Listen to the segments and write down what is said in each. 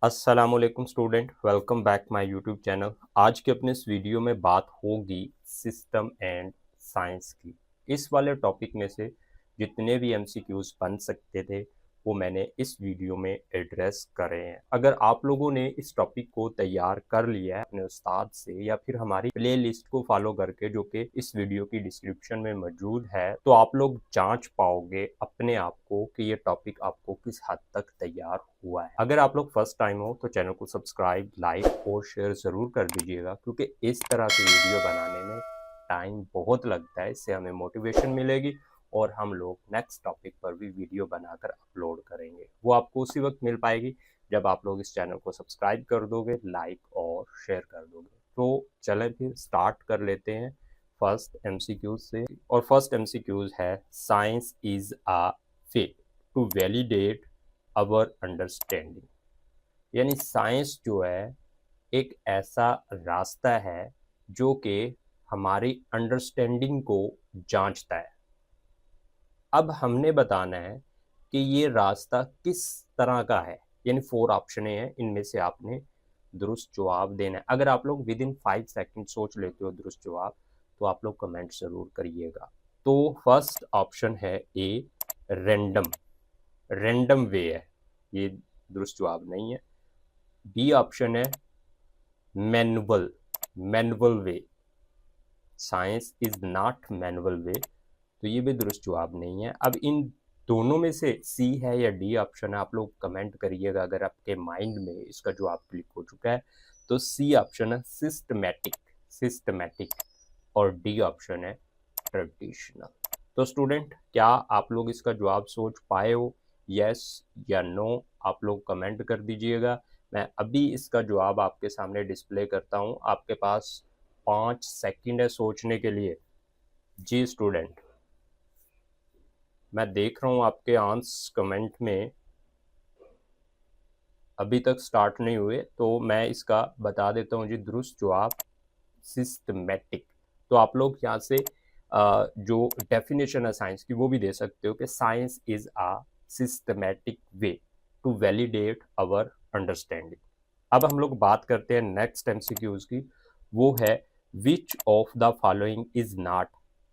अस्सलामुअलैकुम student, welcome back my YouTube channel. आज के अपने इस वीडियो में बात होगी सिस्टम एंड साइंस की। इस वाले टॉपिक में से जितने भी एमसीक्यूज बन सकते थे वो मैंने इस वीडियो में एड्रेस करे हैं। अगर आप लोगों ने इस टॉपिक को तैयार कर लिया है अपने उस्ताद से या फिर हमारी प्ले लिस्ट को फॉलो करके, जो कि इस वीडियो की डिस्क्रिप्शन में मौजूद है, तो आप लोग जांच पाओगे अपने आप को कि ये टॉपिक आपको किस हद तक तैयार हुआ है। अगर आप लोग फर्स्ट टाइम हो तो चैनल को सब्सक्राइब, लाइक और शेयर ज़रूर कर दीजिएगा, क्योंकि इस तरह की वीडियो बनाने में टाइम बहुत लगता है। इससे हमें मोटिवेशन मिलेगी और हम लोग नेक्स्ट टॉपिक पर भी वीडियो बनाकर अपलोड करेंगे। वो आपको उसी वक्त मिल पाएगी जब आप लोग इस चैनल को सब्सक्राइब कर दोगे, लाइक और शेयर कर दोगे। तो चलें फिर स्टार्ट कर लेते हैं फर्स्ट एमसीक्यूज से। और फर्स्ट एमसीक्यूज है, science is a way to validate our understanding. यानी साइंस जो है एक ऐसा रास्ता है जो कि हमारी अंडरस्टैंडिंग को जांचता है। अब हमने बताना है कि ये रास्ता किस तरह का है। यानी 4 ऑप्शन हैं, इनमें से आपने दुरुस्त जवाब देना है। अगर आप लोग विद इन 5 सेकंड सोच लेते हो दुरुस्त जवाब, तो आप लोग कमेंट ज़रूर करिएगा। तो फर्स्ट ऑप्शन है ए, रैंडम। रैंडम वे है, ये दुरुस्त जवाब नहीं है। बी ऑप्शन है manual. Manual way, science is not manual way, तो ये भी दुरुस्त जवाब नहीं है। अब इन दोनों में से सी है या डी ऑप्शन है, आप लोग कमेंट करिएगा अगर आपके माइंड में इसका जवाब क्लिक हो चुका है। तो सी ऑप्शन है सिस्टमैटिक। सिस्टमैटिक। और डी ऑप्शन है ट्रेडिशनल। तो स्टूडेंट, क्या आप लोग इसका जवाब सोच पाए हो? यस या नो आप लोग कमेंट कर दीजिएगा। मैं अभी इसका जवाब आपके सामने डिस्प्ले करता हूँ। आपके पास 5 सेकंड है सोचने के लिए। जी स्टूडेंट, मैं देख रहा हूँ आपके आंसर कमेंट में अभी तक स्टार्ट नहीं हुए, तो मैं इसका बता देता हूँ जी। दुरुस्त जवाब सिस्टमैटिक। तो आप लोग यहाँ से जो डेफिनेशन है साइंस की वो भी दे सकते हो कि science is a systematic way to validate our understanding. अब हम लोग बात करते हैं नेक्स्ट एमसीक्यूज की। वो है, which of the following is not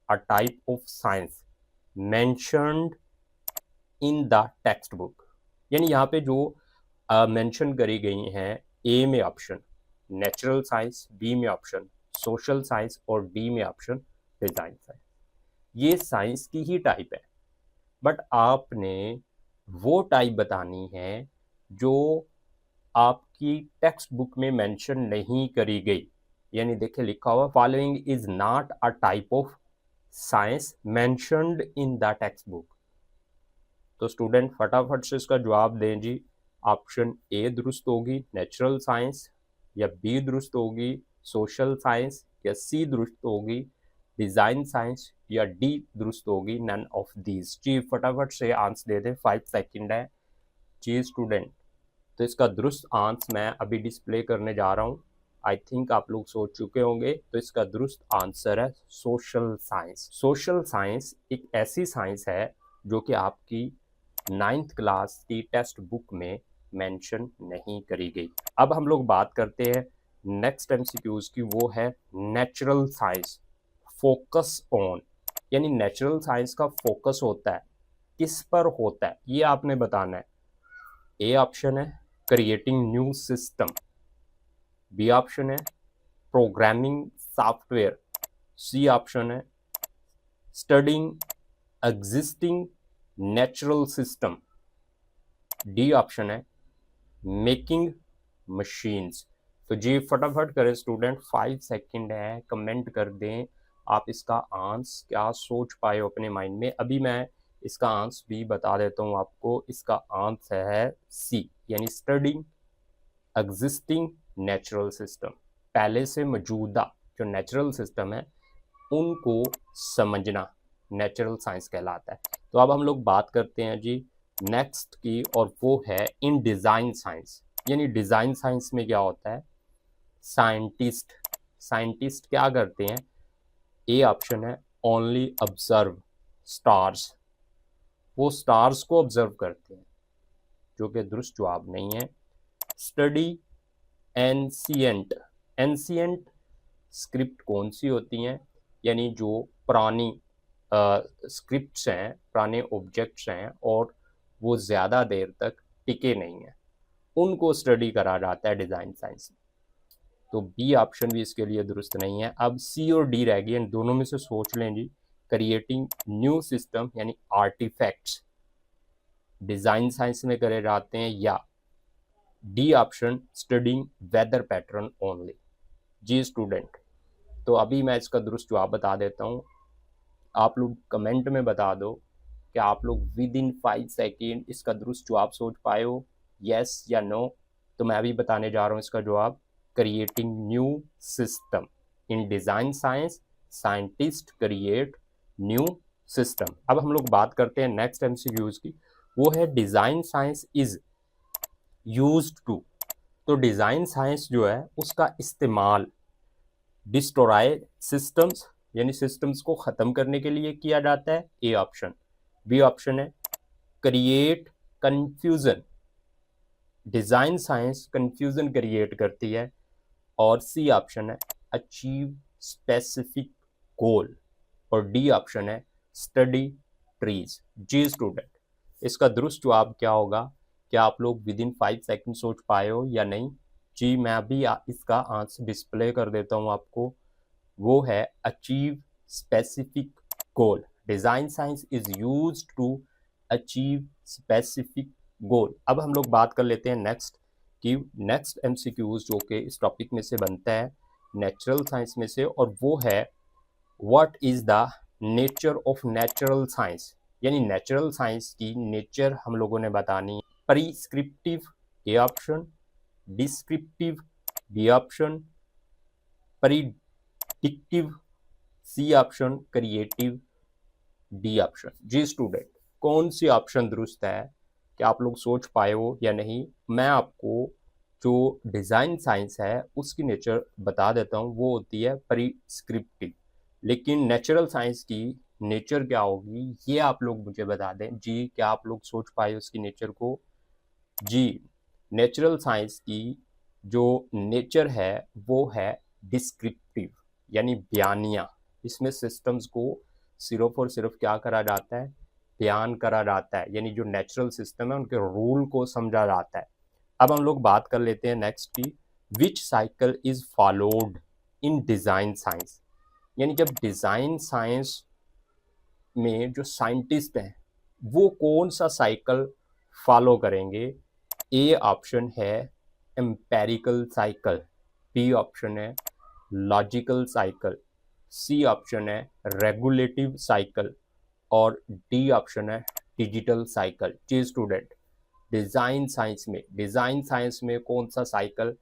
a type of science mentioned in the text book. यानी यहाँ पे जो मेंशन करी गई हैं, ए में ऑप्शन नेचुरल साइंस, बी में ऑप्शन सोशल साइंस और डी में ऑप्शन डिजाइन साइंस, ये साइंस की ही टाइप है। बट आपने वो टाइप बतानी है जो आपकी टेक्स्ट बुक में मेंशन नहीं करी गई। यानी देखिए लिखा हुआ, following is not a type of science mentioned in the text book. तो स्टूडेंट फटाफट से इसका जवाब दें जी। ऑप्शन ए दुरुस्त होगी नेचुरल साइंस, या बी दुरुस्त होगी सोशल साइंस, या सी दुरुस्त होगी डिज़ाइन साइंस, या डी दुरुस्त होगी नन ऑफ दीज। जी फटाफट से आंसर दे दें, 5 सेकंड है जी स्टूडेंट। तो इसका दुरुस्त आंसर मैं अभी डिस्प्ले करने जा रहा हूँ। आई थिंक आप लोग सोच चुके होंगे। तो इसका दुरुस्त आंसर है सोशल साइंस। सोशल साइंस एक ऐसी साइंस है जो कि आपकी 9th क्लास की टेक्स्ट बुक में मेंशन नहीं करी गई। अब हम लोग बात करते हैं नेक्स्ट एमसीक्यूज की। वो है नेचुरल साइंस फोकस ऑन। यानी नेचुरल साइंस का फोकस होता है किस पर होता है, ये आपने बताना है। ए ऑप्शन है creating new system, B option है प्रोग्रामिंग सॉफ्टवेयर, सी ऑप्शन है studying existing natural system, D option है मेकिंग मशीन्स। तो जी फटाफट करें स्टूडेंट, 5 सेकंड है, कमेंट कर दें आप इसका आंसर क्या सोच पाए हो अपने माइंड में। अभी मैं इसका आंसर भी बता देता हूँ आपको। इसका आंसर है सी, यानी स्टडिंग एग्जिस्टिंग नेचुरल सिस्टम। पहले से मौजूदा जो नेचुरल सिस्टम है उनको समझना नेचुरल साइंस कहलाता है। तो अब हम लोग बात करते हैं जी नेक्स्ट की, और वो है इन डिज़ाइन साइंस। यानी डिज़ाइन साइंस में क्या होता है, साइंटिस्ट। साइंटिस्ट क्या करते हैं? ए ऑप्शन है ओनली ऑब्जर्व स्टार्स, वो स्टार्स को ऑब्जर्व करते हैं, जो कि दुरुस्त जवाब नहीं है। Study ancient. एंशियंट स्क्रिप्ट कौन सी होती हैं, यानी जो पुरानी स्क्रिप्ट्स हैं, पुराने ऑब्जेक्ट्स हैं और वो ज़्यादा देर तक टिके नहीं हैं, उनको स्टडी करा जाता है डिज़ाइन साइंस में। तो बी ऑप्शन भी इसके लिए दुरुस्त नहीं है। अब सी और डी रह गई, इन दोनों में से सोच लें जी। क्रिएटिंग न्यू सिस्टम यानी आर्टिफैक्ट्स डिज़ाइन साइंस में करे जाते हैं, या D option studying weather pattern only. जी स्टूडेंट, तो अभी मैं इसका दुरुस्त जवाब बता देता हूँ। आप लोग कमेंट में बता दो कि आप लोग विद इन 5 सेकेंड इसका दुरुस्त जवाब सोच पाए हो, यस या नो। तो मैं अभी बताने जा रहा हूँ इसका जवाब। Creating new system in design science, scientist create new system. अब हम लोग बात करते हैं नेक्स्ट एमसीक्यूज की, वो है design science is used to. तो डिज़ाइन साइंस जो है उसका इस्तेमाल डिस्ट्रॉय सिस्टम्स यानी सिस्टम्स को ख़त्म करने के लिए किया जाता है, ए ऑप्शन। बी ऑप्शन है create confusion, design science confusion create करती है, और सी ऑप्शन है अचीव स्पेसिफिक गोल, और डी ऑप्शन है स्टडी ट्रीज। जी स्टूडेंट, इसका दुरुस्त जवाब क्या होगा? क्या आप लोग विद इन 5 सेकेंड सोच पाए हो या नहीं? जी मैं अभी इसका आंसर डिस्प्ले कर देता हूँ आपको। वो है achieve specific goal. Design science is use to achieve specific goal. अब हम लोग बात कर लेते हैं नेक्स्ट कि नेक्स्ट एमसीक्यूज जो कि इस टॉपिक में से बनता है नेचुरल साइंस में से, और वो है what is the nature of natural science. यानी नेचुरल साइंस की नेचर हम लोगों ने बतानी है। Prescriptive A option, descriptive B option, predictive C option, creative D option. जी स्टूडेंट, कौन सी ऑप्शन दुरुस्त है? क्या आप लोग सोच पाए हो या नहीं? मैं आपको जो डिज़ाइन साइंस है उसकी नेचर बता देता हूँ, वो होती है प्रिस्क्रिप्टिव। लेकिन नेचुरल साइंस की नेचर क्या होगी ये आप लोग मुझे बता दें। जी क्या आप लोग सोच पाए उसकी नेचर को? जी नेचुरल साइंस की जो नेचर है वो है डिस्क्रिप्टिव यानी बयानिया। इसमें सिस्टम्स को सिर्फ और सिर्फ क्या करा जाता है? बयान करा जाता है, यानी जो नेचुरल सिस्टम है उनके रूल को समझा जाता है। अब हम लोग बात कर लेते हैं नेक्स्ट की, which cycle is followed in design science. यानी जब डिज़ाइन साइंस में जो साइंटिस्ट हैं वो कौन सा साइकिल फॉलो करेंगे? ए ऑप्शन है एम्पेरिकल साइकिल, बी ऑप्शन है लॉजिकल साइकिल, सी ऑप्शन है रेगुलेटिव साइकिल, और डी ऑप्शन है डिजिटल साइकिल। जी स्टूडेंट, डिज़ाइन साइंस में कौन सा साइकिल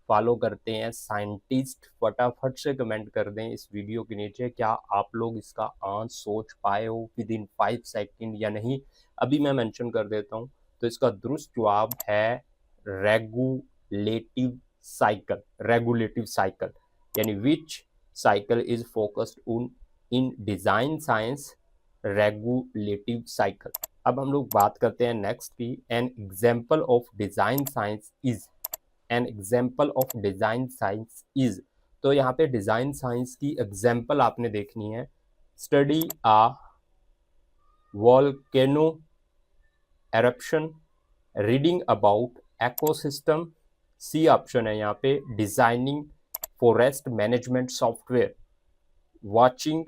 फॉलो करते हैं साइंटिस्ट? फटाफट से कमेंट कर दें इस वीडियो के नीचे। क्या आप लोग इसका आंसर सोच पाए हो विद इन 5 सेकेंड या नहीं? अभी मैं मेंशन कर देता हूँ। तो इसका दुरुस्त जवाब है रेगुलेटिव साइकिल। रेगुलेटिव साइकिल यानी which cycle is focused on in design science, regulative cycle. अब हम लोग बात करते हैं नेक्स्ट की, an example of design science is. An example of design science is, तो यहाँ पे डिज़ाइन साइंस की एग्जाम्पल आपने देखनी है। Study a volcano eruption, reading about ecosystem, C option है यहाँ पे designing forest management software, watching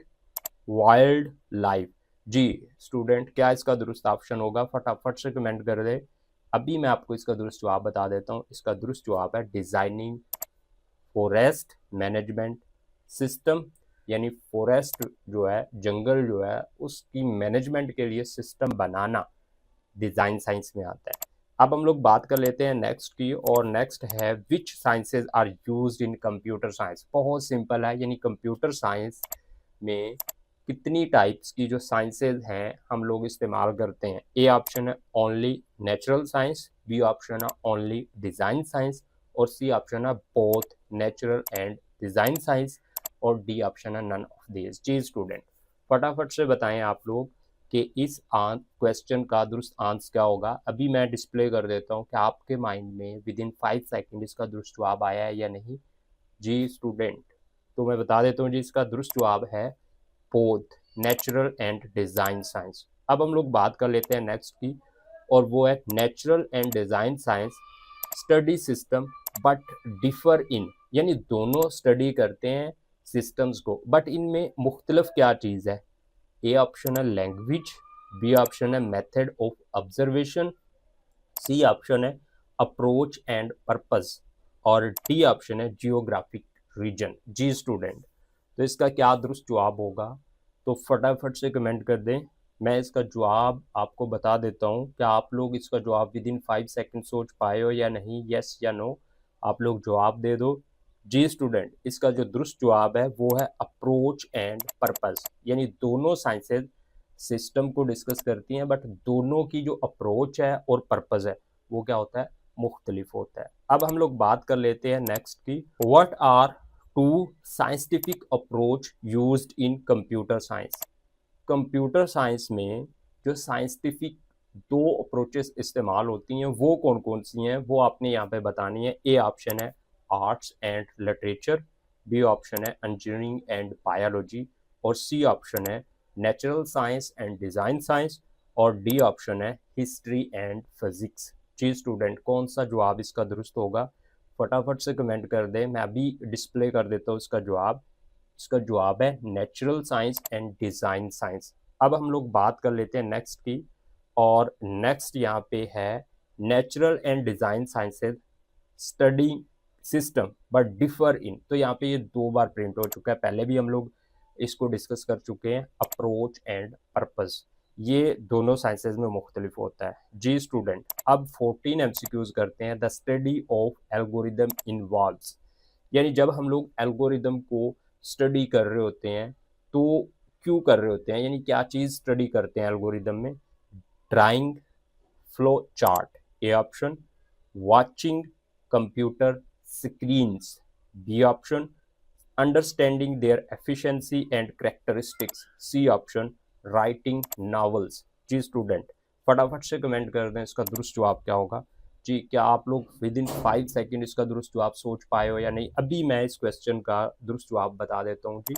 wildlife. जी स्टूडेंट, क्या इसका दुरुस्त ऑप्शन होगा? फटाफट से कमेंट कर दे। अभी मैं आपको इसका दुरुस्त जवाब बता देता हूँ। इसका दुरुस्त जवाब है डिजाइनिंग फॉरेस्ट मैनेजमेंट सिस्टम, यानी फॉरेस्ट जो है, जंगल जो है, उसकी मैनेजमेंट के लिए सिस्टम बनाना डिज़ाइन साइंस में आता है। अब हम लोग बात कर लेते हैं नेक्स्ट की, और नेक्स्ट है which sciences are used in computer science. बहुत सिंपल है, यानी कंप्यूटर साइंस में कितनी टाइप्स की जो साइंसेज हैं हम लोग इस्तेमाल करते हैं? ए ऑप्शन है only natural science, B option है ओनली डिज़ाइन साइंस, और सी ऑप्शन है both natural and design science, और डी ऑप्शन है नन ऑफ दिस। जी स्टूडेंट, फटाफट से बताएं आप लोग कि इस क्वेश्चन का दुरुस्त आंसर क्या होगा। अभी मैं डिस्प्ले कर देता हूँ कि आपके माइंड में विद इन 5 सेकंड इसका दुरुस्त जवाब आया है या नहीं। जी स्टूडेंट, तो मैं बता देता हूँ जी, इसका दुरुस्त जवाब है both natural and design science. अब हम लोग बात कर लेते हैं नेक्स्ट की, और वो है natural and design science study system but differ in, यानी दोनों स्टडी करते हैं सिस्टम्स को, बट इनमें मुख्तलिफ क्या चीज़ है। ए ऑप्शन है लैंग्वेज, बी ऑप्शन है method of observation, C option है अप्रोच एंड पर्पस, और डी ऑप्शन है जियोग्राफिक रीजन। जी स्टूडेंट, तो इसका क्या दुरुस्त जवाब होगा, तो फटाफट से कमेंट कर दें। मैं इसका जवाब आपको बता देता हूँ। क्या आप लोग इसका जवाब विद इन 5 सेकंड सोच पाए हो या नहीं, यस या नो, आप लोग जवाब दे दो। जी स्टूडेंट, इसका जो दुरुस्त जवाब है वो है अप्रोच एंड पर्पस, यानी दोनों साइंसेज सिस्टम को डिस्कस करती हैं, बट दोनों की जो अप्रोच है और पर्पस है वो क्या होता है, मुख्तलिफ होता है। अब हम लोग बात कर लेते हैं नेक्स्ट की, what are two scientific approach used in computer science. Computer science में जो साइंटिफिक दो अप्रोचेस इस्तेमाल होती हैं वो कौन कौन सी हैं, वो आपने यहाँ पे बतानी है। ए ऑप्शन है arts and literature, B option है इंजीनियरिंग एंड बायोलॉजी, और सी ऑप्शन है natural science and design science, और डी ऑप्शन है हिस्ट्री एंड फिजिक्स। जी स्टूडेंट, कौन सा जवाब इसका दुरुस्त होगा, फटाफट से कमेंट कर दें। मैं अभी डिस्प्ले कर देता हूँ इसका जवाब। इसका जवाब है natural science and design science. अब हम लोग बात कर लेते हैं नेक्स्ट की, और नेक्स्ट यहाँ पे है natural and design sciences study system but differ in. तो यहाँ पे ये 2 बार प्रिंट हो चुका है, पहले भी हम लोग इसको डिस्कस कर चुके हैं। अप्रोच एंड पर्पस, ये दोनों साइंसेज में मुख्तलिफ होता है। जी स्टूडेंट, अब 14 एमसीक्यूज करते हैं। The study of algorithm involves, यानी जब हम लोग एल्गोरिदम को स्टडी कर रहे होते हैं तो क्यों कर रहे होते हैं, यानी क्या चीज़ स्टडी करते हैं एल्गोरिदम में। Drawing flow chart, A option, watching computer screens, B option, understanding their efficiency and characteristics, C option, writing novels. जी स्टूडेंट, फटाफट से कमेंट कर दें इसका दुरुस्त जवाब क्या होगा। जी, क्या आप लोग विद इन 5 सेकंड इसका दुरुस्त जवाब सोच पाए हो या नहीं। अभी मैं इस क्वेश्चन का दुरुस्त जवाब बता देता हूँ जी,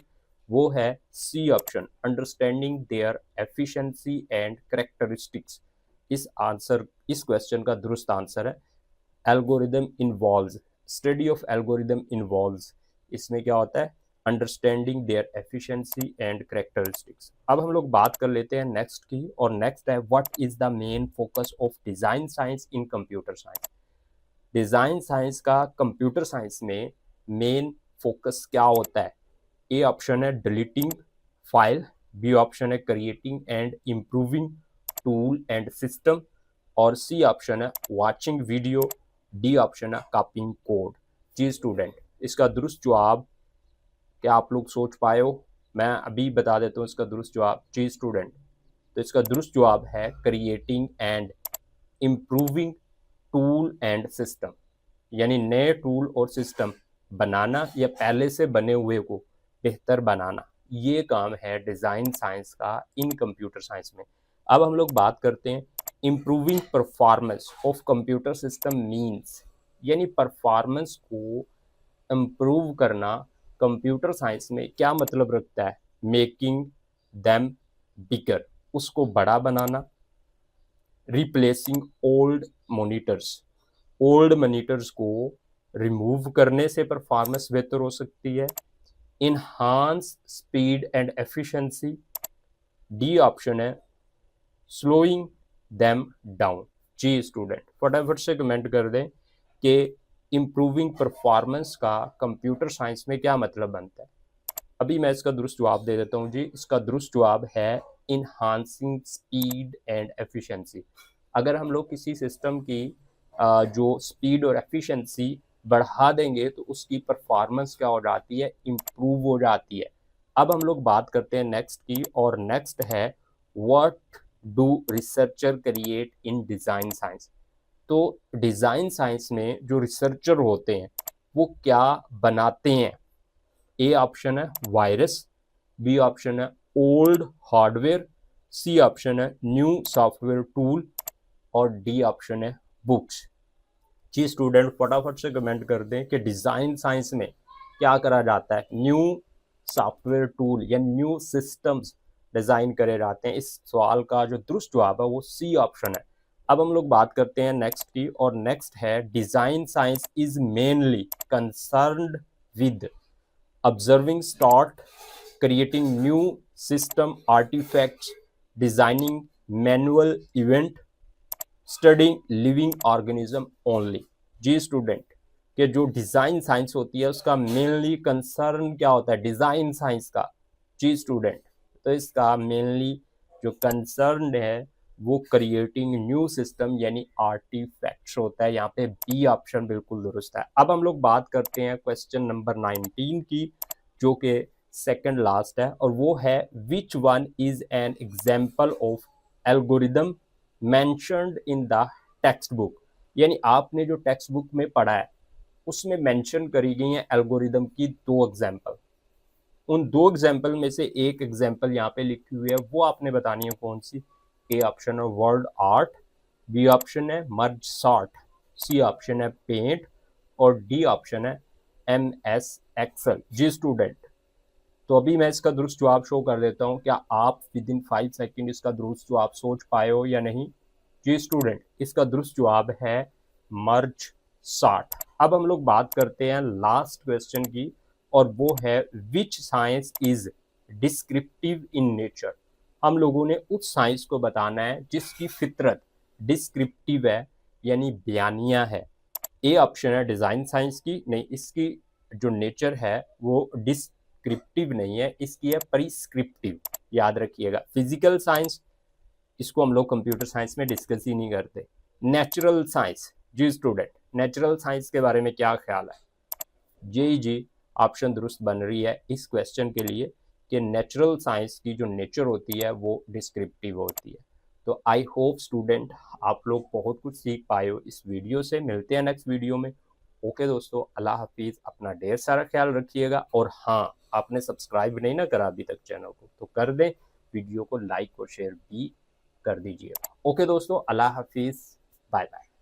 वो है C option, understanding their efficiency and characteristics. इस क्वेश्चन का दुरुस्त आंसर है algorithm involves, study of algorithm involves. इसमें क्या होता है, understanding their efficiency and characteristics. अब हम लोग बात कर लेते हैं नेक्स्ट की, और नेक्स्ट है what is the main focus of design science in computer science. Design science का कंप्यूटर साइंस में मेन फोकस क्या होता है। ए ऑप्शन है डिलीटिंग फाइल, बी ऑप्शन है creating and improving tool and system, और सी ऑप्शन है watching video, D option है कॉपिंग कोड। जी स्टूडेंट, इसका दुरुस्त जवाब क्या आप लोग सोच पाए हो, मैं अभी बता देता हूँ इसका दुरुस्त जवाब। जी स्टूडेंट, तो इसका दुरुस्त जवाब है creating and improving tool and system, यानी नए टूल और सिस्टम बनाना या पहले से बने हुए को बेहतर बनाना, ये काम है डिज़ाइन साइंस का इन कंप्यूटर साइंस में। अब हम लोग बात करते हैं improving performance of computer system means, यानी परफॉर्मेंस को इम्प्रूव करना कंप्यूटर साइंस में क्या मतलब रखता है। मेकिंग देम बिगर, उसको बड़ा बनाना, रिप्लेसिंग ओल्ड मॉनिटर्स को रिमूव करने से परफॉर्मेंस बेहतर हो सकती है, enhance speed and efficiency, D option है स्लोइंग देम डाउन। जी स्टूडेंट, फटाफट से कमेंट कर दें कि इम्प्रूविंग परफॉर्मेंस का कंप्यूटर साइंस में क्या मतलब बनता है। अभी मैं इसका दुरुस्त जवाब दे देता हूँ जी, इसका दुरुस्त जवाब है इनहांसिंग स्पीड एंड एफिशिएंसी। अगर हम लोग किसी सिस्टम की जो स्पीड और एफिशिएंसी बढ़ा देंगे तो उसकी परफॉर्मेंस क्या हो जाती है, इम्प्रूव हो जाती है। अब हम लोग बात करते हैं नेक्स्ट की, और नेक्स्ट है what do researcher create in design science. तो डिज़ाइन साइंस में जो रिसर्चर होते हैं वो क्या बनाते हैं। ए ऑप्शन है वायरस, बी ऑप्शन है ओल्ड हार्डवेयर, सी ऑप्शन है न्यू सॉफ्टवेयर टूल और डी ऑप्शन है बुक्स। जी स्टूडेंट फटाफट से कमेंट कर दें कि डिज़ाइन साइंस में क्या करा जाता है, न्यू सॉफ्टवेयर टूल या न्यू सिस्टम्स डिज़ाइन करे जाते हैं। इस सवाल का जो दुरुस्त जवाब है वो सी ऑप्शन है। अब हम लोग बात करते हैं नेक्स्ट की, और नेक्स्ट है design science is mainly concerned with observing start, creating new system artifacts, designing manual event, studying living organism only। Ji student कि जो डिज़ाइन साइंस होती है उसका मेनली कंसर्न क्या होता है, डिज़ाइन साइंस का। जी स्टूडेंट, तो इसका मेनली जो कंसर्न है वो क्रिएटिंग न्यू सिस्टम यानी आर्टिफैक्ट्स होता है। यहाँ पे बी ऑप्शन बिल्कुल दुरुस्त है। अब हम लोग बात करते हैं क्वेश्चन नंबर 19 की, जो कि सेकंड लास्ट है, और वो है which one is an example of algorithm mentioned in the text book. यानी आपने जो टेक्स्ट बुक में पढ़ा है उसमें मेंशन करी गई है एल्गोरिदम की दो एग्जाम्पल। उन दो एग्जाम्पल में से एक एग्जाम्पल यहाँ पे लिखी हुई है, वो आपने बतानी है कौन सी। ए ऑप्शन है वर्ड आर्ट, बी ऑप्शन है मर्ज सॉर्ट, सी ऑप्शन है पेंट और डी ऑप्शन है MS एक्सेल। जी स्टूडेंट, तो अभी मैं इसका दुरुस्त जवाब शो कर देता हूँ। क्या आप विद इन 5 सेकेंड इसका दुरुस्त जवाब सोच पाए हो या नहीं। जी स्टूडेंट, इसका दुरुस्त जवाब है मर्ज सॉर्ट। अब हम लोग बात करते हैं लास्ट क्वेश्चन की, और वो है विच science is descriptive in nature. हम लोगों ने उस साइंस को बताना है जिसकी फितरत डिस्क्रिप्टिव है यानी बयानिया है। ए ऑप्शन है डिज़ाइन साइंस की, नहीं, इसकी जो नेचर है वो डिस्क्रिप्टिव नहीं है, इसकी है प्रिस्क्रिप्टिव। याद रखिएगा, फिजिकल साइंस इसको हम लोग कंप्यूटर साइंस में डिस्कस ही नहीं करते। नेचुरल साइंस, जी स्टूडेंट, नेचुरल साइंस के बारे में क्या ख्याल है। जी ऑप्शन दुरुस्त बन रही है इस क्वेश्चन के लिए कि नेचुरल साइंस की जो नेचर होती है वो डिस्क्रिप्टिव होती है। तो आई होप स्टूडेंट आप लोग बहुत कुछ सीख पाए हो इस वीडियो से। मिलते हैं नेक्स्ट वीडियो में। ओके दोस्तों, अल्लाह हाफिज़, अपना ढेर सारा ख्याल रखिएगा। और हाँ, आपने सब्सक्राइब नहीं ना करा अभी तक चैनल को तो कर दें, वीडियो को लाइक और शेयर भी कर दीजिएगा। ओके दोस्तों, अल्लाह हाफिज़, बाय बाय।